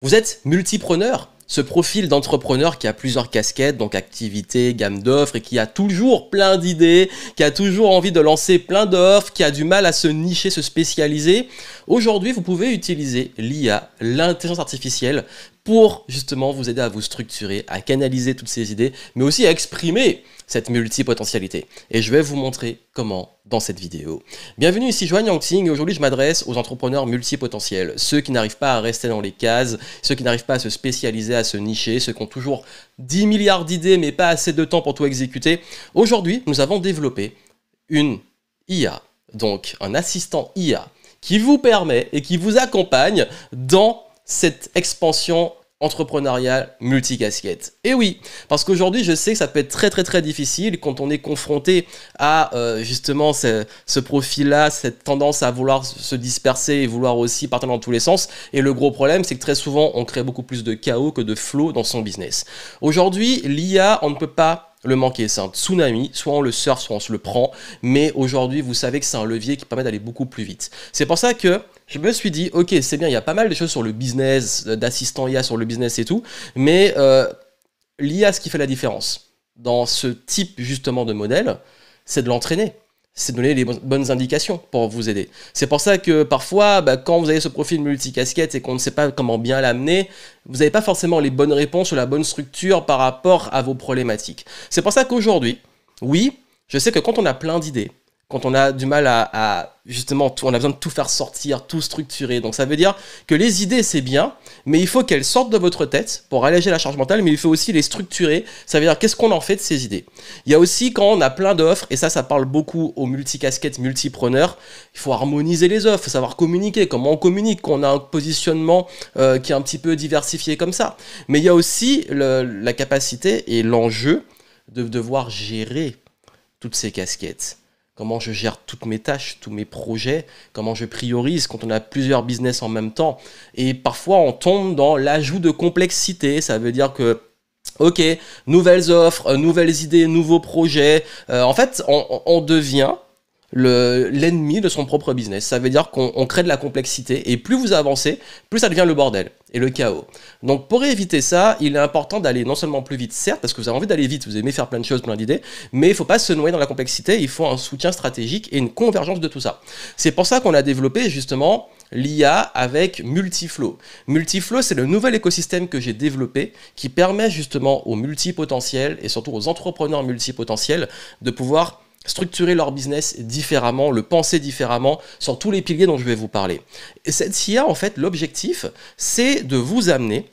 Vous êtes multipreneur, ce profil d'entrepreneur qui a plusieurs casquettes, donc activité, gamme d'offres et qui a toujours plein d'idées, qui a toujours envie de lancer plein d'offres, qui a du mal à se nicher, se spécialiser. Aujourd'hui, vous pouvez utiliser l'IA, l'intelligence artificielle, pour justement vous aider à vous structurer, à canaliser toutes ces idées, mais aussi à exprimer cette multipotentialité. Et je vais vous montrer comment dans cette vidéo. Bienvenue, ici Joanne Yangting et aujourd'hui je m'adresse aux entrepreneurs multipotentiels, ceux qui n'arrivent pas à rester dans les cases, ceux qui n'arrivent pas à se spécialiser, à se nicher, ceux qui ont toujours 10 milliards d'idées mais pas assez de temps pour tout exécuter. Aujourd'hui, nous avons développé une IA, donc un assistant IA, qui vous permet et qui vous accompagne dans cette expansion entrepreneuriale multicasquette. Et oui, parce qu'aujourd'hui, je sais que ça peut être très difficile quand on est confronté à justement ce profil-là, cette tendance à vouloir se disperser et vouloir aussi partir dans tous les sens. Et le gros problème, c'est que très souvent, on crée beaucoup plus de chaos que de flow dans son business. Aujourd'hui, l'IA, on ne peut pas le manquer, c'est un tsunami, soit on le surfe, soit on se le prend, mais aujourd'hui, vous savez que c'est un levier qui permet d'aller beaucoup plus vite. C'est pour ça que je me suis dit, ok, c'est bien, il y a pas mal de choses sur le business, d'assistants IA sur le business et tout, mais l'IA, ce qui fait la différence dans ce type justement de modèle, c'est de l'entraîner. C'est de donner les bonnes indications pour vous aider. C'est pour ça que parfois, quand vous avez ce profil multicasquette et qu'on ne sait pas comment bien l'amener, vous n'avez pas forcément les bonnes réponses ou la bonne structure par rapport à vos problématiques. C'est pour ça qu'aujourd'hui, oui, je sais que quand on a plein d'idées, quand on a du mal à justement, on a besoin de tout faire sortir, tout structurer. Donc ça veut dire que les idées, c'est bien, mais il faut qu'elles sortent de votre tête pour alléger la charge mentale, mais il faut aussi les structurer. Ça veut dire qu'est-ce qu'on en fait de ces idées. Il y a aussi quand on a plein d'offres, et ça parle beaucoup aux multicasquettes, multipreneurs, il faut harmoniser les offres, il faut savoir communiquer, comment on communique, qu'on a un positionnement qui est un petit peu diversifié comme ça. Mais il y a aussi la capacité et l'enjeu de devoir gérer toutes ces casquettes. Comment je gère toutes mes tâches, tous mes projets, comment je priorise quand on a plusieurs business en même temps. Et parfois, on tombe dans l'ajout de complexité. Ça veut dire que, ok, nouvelles offres, nouvelles idées, nouveaux projets. En fait, on devient l'ennemi de son propre business. Ça veut dire qu'on crée de la complexité et plus vous avancez, plus ça devient le bordel et le chaos. Donc pour éviter ça, il est important d'aller non seulement plus vite, certes, parce que vous avez envie d'aller vite, vous aimez faire plein de choses, plein d'idées, mais il ne faut pas se noyer dans la complexité, il faut un soutien stratégique et une convergence de tout ça. C'est pour ça qu'on a développé justement l'IA avec Multiflow. Multiflow, c'est le nouvel écosystème que j'ai développé qui permet justement aux multipotentiels et surtout aux entrepreneurs multipotentiels de pouvoir structurer leur business différemment, le penser différemment sur tous les piliers dont je vais vous parler. Et cette IA, en fait, l'objectif, c'est de vous amener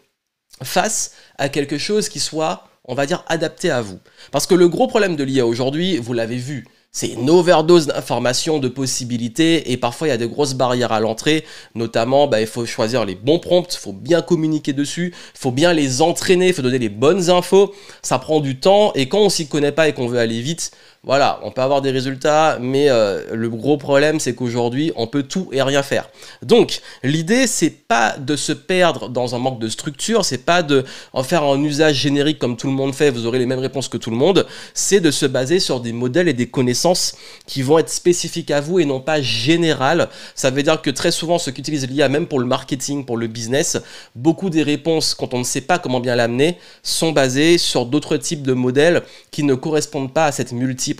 face à quelque chose qui soit, on va dire, adapté à vous. Parce que le gros problème de l'IA aujourd'hui, vous l'avez vu, c'est une overdose d'informations, de possibilités, et parfois il y a de grosses barrières à l'entrée, notamment il faut choisir les bons prompts, il faut bien communiquer dessus, il faut bien les entraîner, il faut donner les bonnes infos, ça prend du temps, et quand on s'y connaît pas et qu'on veut aller vite, voilà, on peut avoir des résultats, mais le gros problème, c'est qu'aujourd'hui, on peut tout et rien faire. Donc, l'idée, c'est pas de se perdre dans un manque de structure, c'est pas de en faire un usage générique comme tout le monde fait, vous aurez les mêmes réponses que tout le monde, c'est de se baser sur des modèles et des connaissances qui vont être spécifiques à vous et non pas générales. Ça veut dire que très souvent, ceux qui utilisent l'IA, même pour le marketing, pour le business, beaucoup des réponses, quand on ne sait pas comment bien l'amener, sont basées sur d'autres types de modèles qui ne correspondent pas à cette multipotentialité.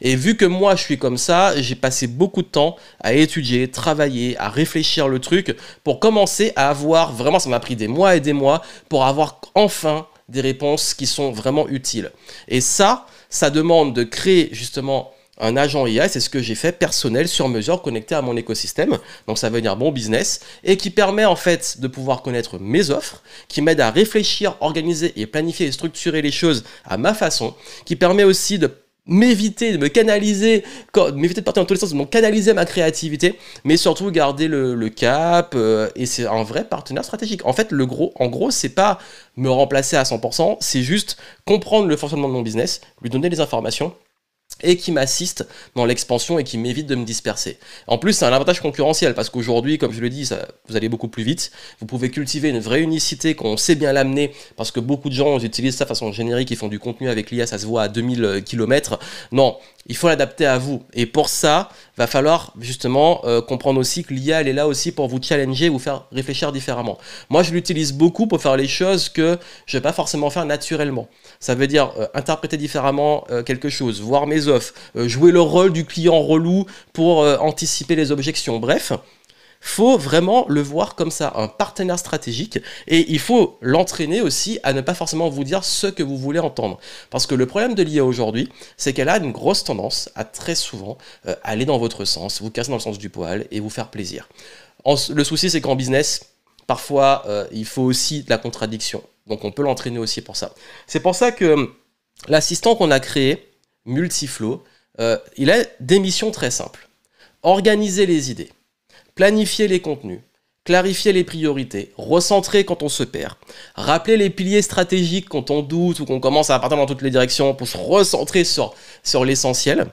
Et vu que moi je suis comme ça, j'ai passé beaucoup de temps à étudier, travailler, à réfléchir le truc pour commencer à avoir, vraiment ça m'a pris des mois et des mois pour avoir enfin des réponses qui sont vraiment utiles. Et ça demande de créer justement un agent IA, c'est ce que j'ai fait personnel sur mesure connecté à mon écosystème, donc ça veut dire mon business, et qui permet en fait de pouvoir connaître mes offres, qui m'aide à réfléchir, organiser et planifier et structurer les choses à ma façon, qui permet aussi de m'éviter de me canaliser, m'éviter de partir dans tous les sens, de canaliser ma créativité, mais surtout garder le cap, et c'est un vrai partenaire stratégique. En fait, en gros, c'est pas me remplacer à 100%, c'est juste comprendre le fonctionnement de mon business, lui donner les informations, et qui m'assiste dans l'expansion et qui m'évite de me disperser. En plus, c'est un avantage concurrentiel parce qu'aujourd'hui, comme je le dis, vous allez beaucoup plus vite. Vous pouvez cultiver une vraie unicité qu'on sait bien l'amener parce que beaucoup de gens utilisent ça de façon générique, ils font du contenu avec l'IA, ça se voit à 2000 km. Non, il faut l'adapter à vous. Et pour ça, va falloir justement comprendre aussi que l'IA, elle est là aussi pour vous challenger, vous faire réfléchir différemment. Moi, je l'utilise beaucoup pour faire les choses que je ne vais pas forcément faire naturellement. Ça veut dire interpréter différemment quelque chose, voir mes offres, jouer le rôle du client relou pour anticiper les objections. Bref, faut vraiment le voir comme ça, un partenaire stratégique, et il faut l'entraîner aussi à ne pas forcément vous dire ce que vous voulez entendre. Parce que le problème de l'IA aujourd'hui, c'est qu'elle a une grosse tendance à très souvent aller dans votre sens, vous casser dans le sens du poil et vous faire plaisir. Le souci, c'est qu'en business, parfois, il faut aussi de la contradiction. Donc on peut l'entraîner aussi pour ça. C'est pour ça que l'assistant qu'on a créé, Multiflow, il a des missions très simples. Organiser les idées, planifier les contenus, clarifier les priorités, recentrer quand on se perd, rappeler les piliers stratégiques quand on doute ou qu'on commence à partir dans toutes les directions pour se recentrer sur l'essentiel,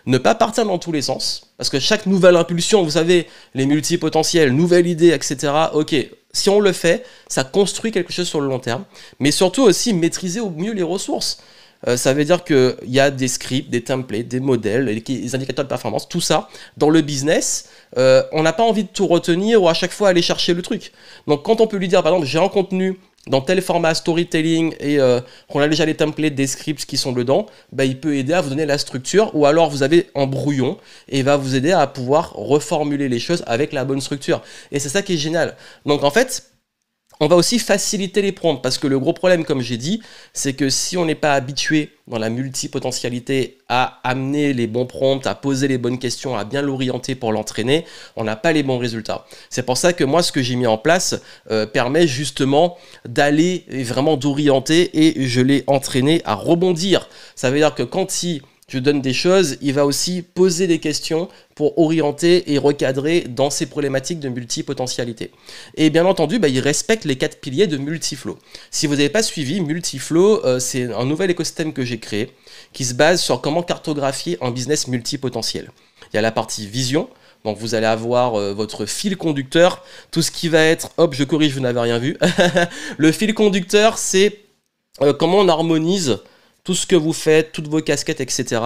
ne pas partir dans tous les sens, parce que chaque nouvelle impulsion, vous savez, les multipotentiels, nouvelle idée, etc., ok, si on le fait, ça construit quelque chose sur le long terme, mais surtout aussi maîtriser au mieux les ressources. Ça veut dire qu'il y a des scripts, des templates, des modèles, des indicateurs de performance, tout ça. Dans le business, on n'a pas envie de tout retenir ou à chaque fois aller chercher le truc. Donc quand on peut lui dire, par exemple, j'ai un contenu dans tel format storytelling et qu'on a déjà les templates des scripts qui sont dedans, bah, il peut aider à vous donner la structure, ou alors vous avez un brouillon et il va vous aider à pouvoir reformuler les choses avec la bonne structure. Et c'est ça qui est génial. Donc en fait, on va aussi faciliter les prompts, parce que le gros problème, comme j'ai dit, c'est que si on n'est pas habitué dans la multipotentialité à amener les bons prompts, à poser les bonnes questions, à bien l'orienter pour l'entraîner, on n'a pas les bons résultats. C'est pour ça que moi, ce que j'ai mis en place permet justement d'aller et vraiment d'orienter, et je l'ai entraîné à rebondir. Ça veut dire que quand je donne des choses, il va aussi poser des questions pour orienter et recadrer dans ces problématiques de multipotentialité. Et bien entendu, il respecte les 4 piliers de Multiflow. Si vous n'avez pas suivi, Multiflow, c'est un nouvel écosystème que j'ai créé qui se base sur comment cartographier un business multipotentiel. Il y a la partie vision, donc vous allez avoir votre fil conducteur, tout ce qui va être, hop, je corrige, vous n'avez rien vu. Le fil conducteur, c'est comment on harmonise tout ce que vous faites, toutes vos casquettes, etc.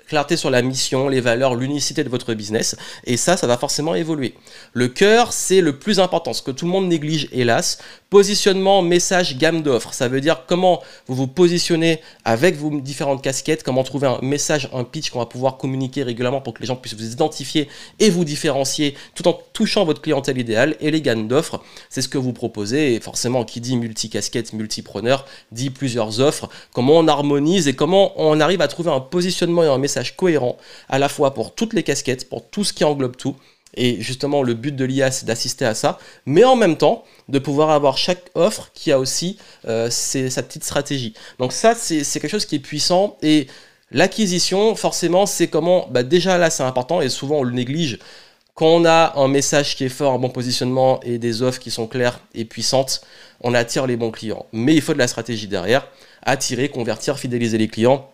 Clarté sur la mission, les valeurs, l'unicité de votre business. Et ça va forcément évoluer. Le cœur, c'est le plus important, ce que tout le monde néglige, hélas. Positionnement, message, gamme d'offres. Ça veut dire comment vous vous positionnez avec vos différentes casquettes, comment trouver un message, un pitch qu'on va pouvoir communiquer régulièrement pour que les gens puissent vous identifier et vous différencier tout en touchant votre clientèle idéale. Et les gammes d'offres, c'est ce que vous proposez. Et forcément, qui dit multi-casquette, multipreneur, dit plusieurs offres. Comment on harmonise et comment on arrive à trouver un positionnement et un message cohérent à la fois pour toutes les casquettes, pour tout ce qui englobe tout. Et justement, le but de l'IA, c'est d'assister à ça, mais en même temps, de pouvoir avoir chaque offre qui a aussi sa petite stratégie. Donc ça, c'est quelque chose qui est puissant. Et l'acquisition, forcément, c'est comment... déjà là, c'est important et souvent, on le néglige. Quand on a un message qui est fort, un bon positionnement et des offres qui sont claires et puissantes, on attire les bons clients. Mais il faut de la stratégie derrière. Attirer, convertir, fidéliser les clients.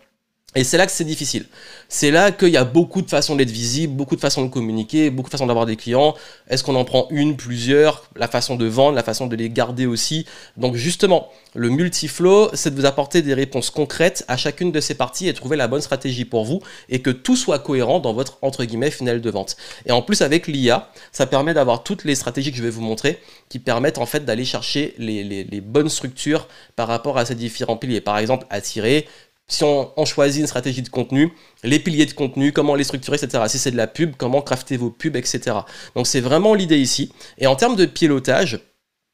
Et c'est là que c'est difficile. C'est là qu'il y a beaucoup de façons d'être visible, beaucoup de façons de communiquer, beaucoup de façons d'avoir des clients. Est-ce qu'on en prend une, plusieurs? La façon de vendre, la façon de les garder aussi. Donc justement, le multiflow, c'est de vous apporter des réponses concrètes à chacune de ces parties et trouver la bonne stratégie pour vous et que tout soit cohérent dans votre, entre guillemets, funnel de vente. Et en plus, avec l'IA, ça permet d'avoir toutes les stratégies que je vais vous montrer qui permettent en fait d'aller chercher les bonnes structures par rapport à ces différents piliers. Par exemple, attirer. Si on choisit une stratégie de contenu, les piliers de contenu, comment les structurer, etc. Si c'est de la pub, comment crafter vos pubs, etc. Donc c'est vraiment l'idée ici. Et en termes de pilotage,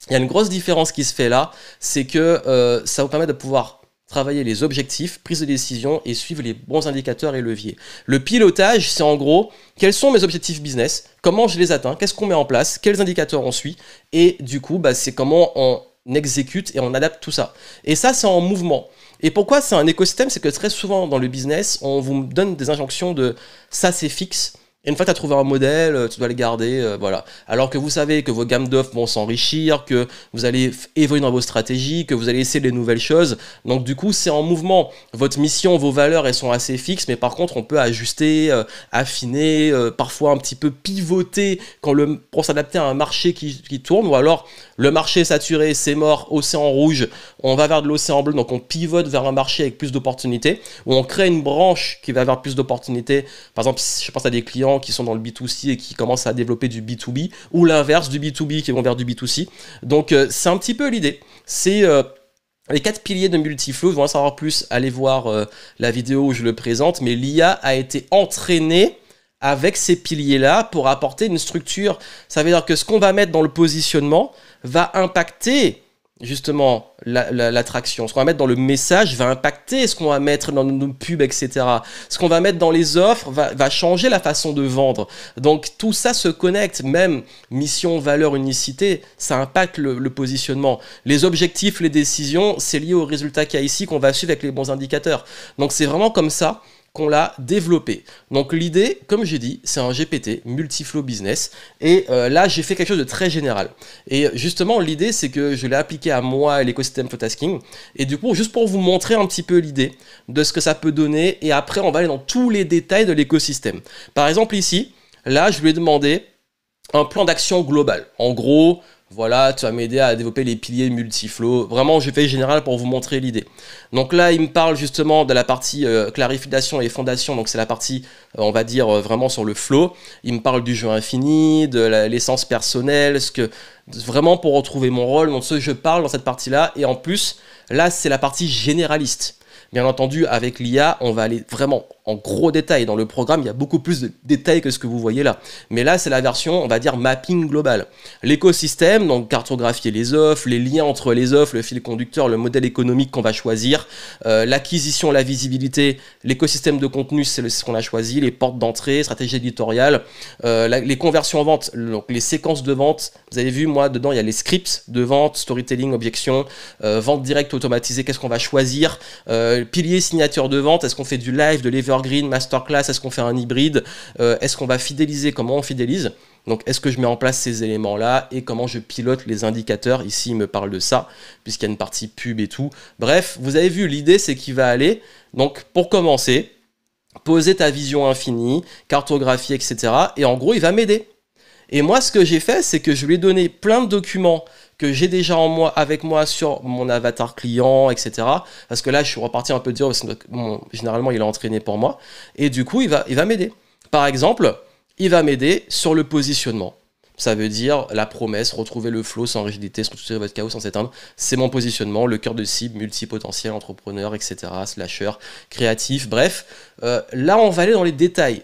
il y a une grosse différence qui se fait là, c'est que ça vous permet de pouvoir travailler les objectifs, prise de décision et suivre les bons indicateurs et leviers. Le pilotage, c'est en gros, quels sont mes objectifs business, comment je les atteins, qu'est-ce qu'on met en place, quels indicateurs on suit, et du coup, c'est comment on exécute et on adapte tout ça. Et ça, c'est en mouvement. Et pourquoi c'est un écosystème? C'est que très souvent dans le business, on vous donne des injonctions de ça c'est fixe Et une fois que tu as trouvé un modèle, tu dois le garder, voilà. Alors que vous savez que vos gammes d'offres vont s'enrichir, que vous allez évoluer dans vos stratégies, que vous allez essayer des nouvelles choses. Donc du coup, c'est en mouvement. Votre mission, vos valeurs, elles sont assez fixes, mais par contre, on peut ajuster, affiner, parfois un petit peu pivoter pour s'adapter à un marché qui tourne, ou alors le marché est saturé, c'est mort, océan rouge, on va vers de l'océan bleu, donc on pivote vers un marché avec plus d'opportunités, ou on crée une branche qui va vers plus d'opportunités. Par exemple, je pense à des clients qui sont dans le B2C et qui commencent à développer du B2B, ou l'inverse, du B2B qui vont vers du B2C. Donc c'est un petit peu l'idée. C'est les 4 piliers de Multiflow. Vous en savoir plus, allez voir la vidéo où je le présente, mais l'IA a été entraînée avec ces piliers-là pour apporter une structure. Ça veut dire que ce qu'on va mettre dans le positionnement va impacter justement l'attraction. Ce qu'on va mettre dans le message va impacter ce qu'on va mettre dans nos pubs, etc. Ce qu'on va mettre dans les offres va changer la façon de vendre. Donc tout ça se connecte, même mission, valeur, unicité, ça impacte le positionnement. Les objectifs, les décisions, c'est lié au résultat qu'il y a ici qu'on va suivre avec les bons indicateurs. Donc c'est vraiment comme ça qu'on l'a développé. Donc l'idée, comme j'ai dit, c'est un GPT, Multiflow Business, et là j'ai fait quelque chose de très général. Et justement l'idée c'est que je l'ai appliqué à moi et l'écosystème Flowtasking, et du coup juste pour vous montrer un petit peu l'idée de ce que ça peut donner, et après on va aller dans tous les détails de l'écosystème. Par exemple ici, là je lui ai demandé un plan d'action global. En gros, voilà, tu vas m'aider à développer les piliers multiflow. Vraiment, je fais général pour vous montrer l'idée. Donc là, il me parle justement de la partie clarification et fondation. Donc c'est la partie, on va dire, vraiment sur le flow. Il me parle du jeu infini, de l'essence personnelle, vraiment pour retrouver mon rôle. Donc je parle dans cette partie-là. Et en plus, là, c'est la partie généraliste. Bien entendu, avec l'IA, on va aller vraiment en gros détail. Dans le programme, il y a beaucoup plus de détails que ce que vous voyez là. Mais là, c'est la version, on va dire, mapping global. L'écosystème, donc cartographier les offres, les liens entre les offres, le fil conducteur, le modèle économique qu'on va choisir, l'acquisition, la visibilité, l'écosystème de contenu, c'est ce qu'on a choisi, les portes d'entrée, stratégie éditoriale, les conversions en vente, donc les séquences de vente. Vous avez vu, moi, dedans, il y a les scripts de vente, storytelling, objection, vente directe automatisée, qu'est-ce qu'on va choisir, pilier signature de vente, est-ce qu'on fait du live, de l'evergreen, masterclass, est-ce qu'on fait un hybride, est-ce qu'on va fidéliser, comment on fidélise, donc est-ce que je mets en place ces éléments-là et comment je pilote les indicateurs, ici il me parle de ça, puisqu'il y a une partie pub et tout, bref, vous avez vu, l'idée c'est qu'il va aller, donc pour commencer, poser ta vision infinie, cartographie, etc. Et en gros, il va m'aider. Et moi, ce que j'ai fait, c'est que je lui ai donné plein de documents que j'ai déjà avec moi sur mon avatar client, etc. Parce que là, je suis reparti un peu dire, généralement, il est entraîné pour moi. Et du coup, il va m'aider. Par exemple, il va m'aider sur le positionnement. Ça veut dire la promesse, retrouver le flow sans rigidité, structurer votre chaos sans s'éteindre. C'est mon positionnement, le cœur de cible, multipotentiel, entrepreneur, etc., slasher, créatif, bref. Là, on va aller dans les détails.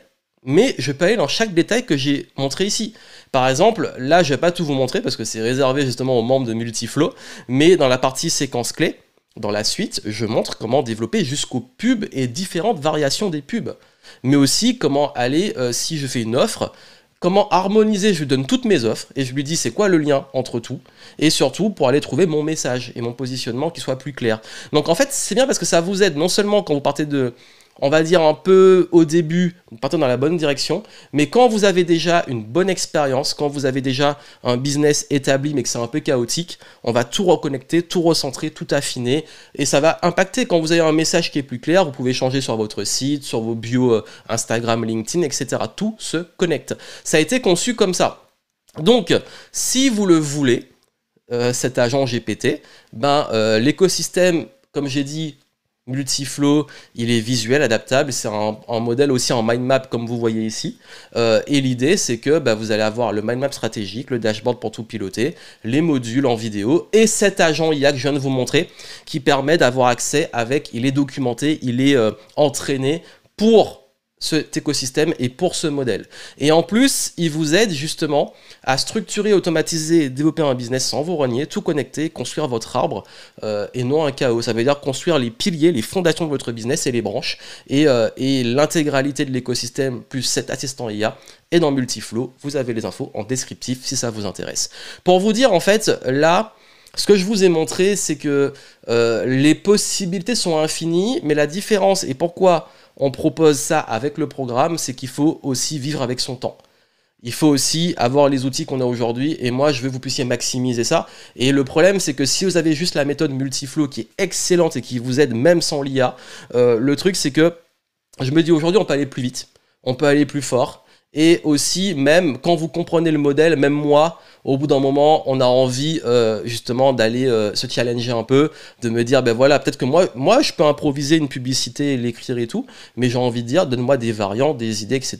Mais je peux aller dans chaque détail que j'ai montré ici. Par exemple, là, je ne vais pas tout vous montrer parce que c'est réservé justement aux membres de Multiflow, mais dans la partie séquence clé, dans la suite, je montre comment développer jusqu'aux pubs et différentes variations des pubs. Mais aussi comment aller, si je fais une offre, comment harmoniser, je lui donne toutes mes offres et je lui dis c'est quoi le lien entre tout, et surtout pour aller trouver mon message et mon positionnement qui soit plus clair. Donc en fait, c'est bien parce que ça vous aide non seulement quand vous partez de, on va dire un peu au début, vous partez dans la bonne direction, mais quand vous avez déjà une bonne expérience, quand vous avez déjà un business établi mais que c'est un peu chaotique, on va tout reconnecter, tout recentrer, tout affiner, et ça va impacter. Quand vous avez un message qui est plus clair, vous pouvez changer sur votre site, sur vos bios Instagram, LinkedIn, etc. Tout se connecte. Ça a été conçu comme ça. Donc, si vous le voulez, cet agent GPT, l'écosystème, comme j'ai dit, Multiflow, il est visuel, adaptable, c'est un modèle aussi en mind map comme vous voyez ici, et l'idée c'est que vous allez avoir le mind map stratégique, le dashboard pour tout piloter, les modules en vidéo, et cet agent IA que je viens de vous montrer, qui permet d'avoir accès il est documenté, il est entraîné pour cet écosystème et pour ce modèle. Et en plus, il vous aide justement à structurer, automatiser, développer un business sans vous renier, tout connecter, construire votre arbre et non un chaos. Ça veut dire construire les piliers, les fondations de votre business et les branches et l'intégralité de l'écosystème plus cet assistant IA. Et dans Multiflow, vous avez les infos en descriptif si ça vous intéresse. Pour vous dire en fait, là, Ce que je vous ai montré, c'est que les possibilités sont infinies, mais la différence et pourquoi on propose ça avec le programme, c'est qu'il faut aussi vivre avec son temps. Il faut aussi avoir les outils qu'on a aujourd'hui, et moi je veux que vous puissiez maximiser ça. Et le problème, c'est que si vous avez juste la méthode Multiflow qui est excellente et qui vous aide même sans l'IA, le truc c'est que je me dis aujourd'hui on peut aller plus vite, on peut aller plus fort. Et aussi, même quand vous comprenez le modèle, même moi, au bout d'un moment, on a envie justement d'aller se challenger un peu, de me dire, ben voilà, peut-être que moi, je peux improviser une publicité, l'écrire et tout, mais j'ai envie de dire, donne-moi des variantes, des idées, etc.,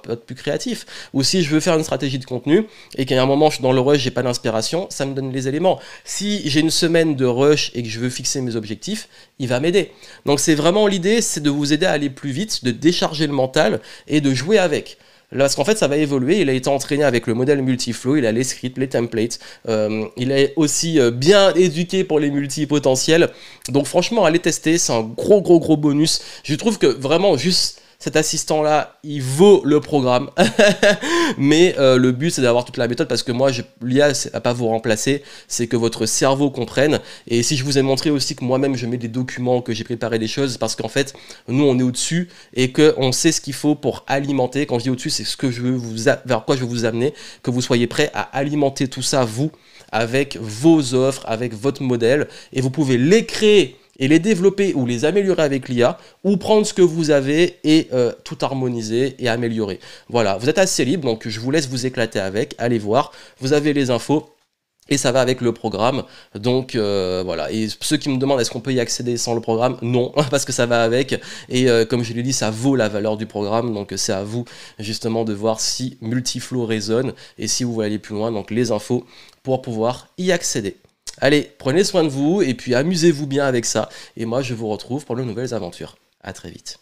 peut être plus créatif. Ou si je veux faire une stratégie de contenu et qu'à un moment, je suis dans le rush, j'ai pas d'inspiration, ça me donne les éléments. Si j'ai une semaine de rush et que je veux fixer mes objectifs, il va m'aider. Donc c'est vraiment l'idée, c'est de vous aider à aller plus vite, de décharger le mental et de jouer avec. Là, parce qu'en fait, ça va évoluer. Il a été entraîné avec le modèle Multiflow, il a les scripts, les templates. Il est aussi bien éduqué pour les multipotentiels. Donc franchement, allez tester, c'est un gros bonus. Je trouve que vraiment, juste cet assistant-là, il vaut le programme. Mais le but, c'est d'avoir toute la méthode parce que moi, l'IA, c'est à pas vous remplacer, c'est que votre cerveau comprenne. Et si je vous ai montré aussi que moi-même, je mets des documents, que j'ai préparé des choses, parce qu'en fait, nous, on est au-dessus et qu'on sait ce qu'il faut pour alimenter. Quand je dis au-dessus, c'est ce que je veux vers quoi je veux vous amener, que vous soyez prêts à alimenter tout ça, vous, avec vos offres, avec votre modèle. Et vous pouvez les créer et les développer ou les améliorer avec l'IA, ou prendre ce que vous avez et tout harmoniser et améliorer. Voilà, vous êtes assez libre, donc je vous laisse vous éclater avec, allez voir, vous avez les infos, et ça va avec le programme. Donc voilà, et ceux qui me demandent est-ce qu'on peut y accéder sans le programme, non, parce que ça va avec, et comme je l'ai dit, ça vaut la valeur du programme, donc c'est à vous justement de voir si Multiflow résonne, et si vous voulez aller plus loin, donc les infos pour pouvoir y accéder. Allez, prenez soin de vous et puis amusez-vous bien avec ça. Et moi, je vous retrouve pour de nouvelles aventures. À très vite.